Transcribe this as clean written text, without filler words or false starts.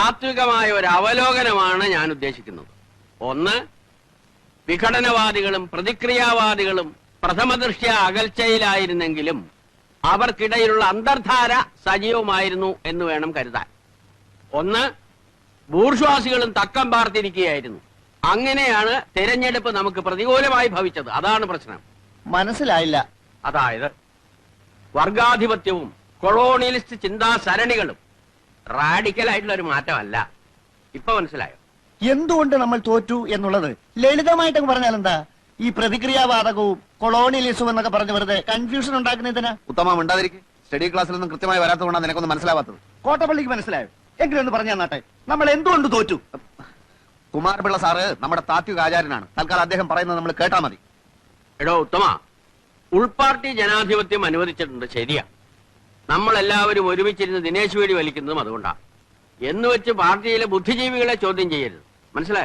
താത്വികമായ ഒരു അവലോകനമാണ് ഞാൻ ഉദ്ദേശിക്കുന്നത്. ഒന്ന്, വിഘടനവാദികളും പ്രതിക്രിയാവാദികളും പ്രഥമദൃഷ്ട്യാ അകൽച്ചയിലായിരുന്നെങ്കിലും അവർക്കിടയിലുള്ള അന്തർധാര സജീവമായിരുന്നു എന്ന് വേണം കരുതാൻ. ഒന്ന്, ബൂർഷ്വാസികളും തക്കം പാർത്തിരിക്കുകയായിരുന്നു. അങ്ങനെയാണ് തെരഞ്ഞെടുപ്പ് നമുക്ക് പ്രതികൂലമായി ഭവിച്ചത്. അതാണ് പ്രശ്നം. മനസ്സിലായില്ല. അതായത് വർഗാധിപത്യവും കൊളോണിയലിസ്റ്റ് ചിന്താസരണികളും റാഡിക്കലായിട്ടുള്ള ഒരു മാറ്റമല്ല. ഇപ്പൊ മനസ്സിലായോ എന്തുകൊണ്ട് നമ്മൾ തോറ്റു എന്നുള്ളത്? ലളിതമായിട്ടൊക്കെ പറഞ്ഞാൽ എന്താ? ഈ പ്രതിക്രിയാവാദകവും കൊളോണിയലിസവും എന്നൊക്കെ പറഞ്ഞ് വെറുതെ കൺഫ്യൂഷൻ ഉണ്ടാക്കുന്നതിനാ. ഉത്തമം ഉണ്ടാതിരിക്കും. സ്റ്റഡി ക്ലാസ്സിലൊന്നും കൃത്യമായി വരാത്തതുകൊണ്ടാണ് നിനക്കൊന്നും മനസ്സിലാവാത്തത്. കോട്ടപ്പള്ളിക്ക് മനസ്സിലായോ? എങ്കിലും ഒന്ന് പറഞ്ഞു തന്നാട്ടെ, നമ്മൾ എന്തുകൊണ്ട് തോറ്റു? കുമാരപിള്ള സാറ് നമ്മുടെ താത്വിക ആചാര്യനാണ്. തൽക്കാലം അദ്ദേഹം പറയുന്നത് നമ്മൾ കേട്ടാ മതി. എടോ ഉത്തമ, ഉൾപാർട്ടി ജനാധിപത്യം അനുവദിച്ചിട്ടുണ്ട്, ശരിയാ. നമ്മളെല്ലാവരും ഒരുമിച്ചിരുന്ന് ദിനേശ് വേടി വലിക്കുന്നതും അതുകൊണ്ടാണ്. എന്നുവെച്ച് പാർട്ടിയിലെ ബുദ്ധിജീവികളെ ചോദ്യം ചെയ്യരുത്. മനസ്സിലായോ?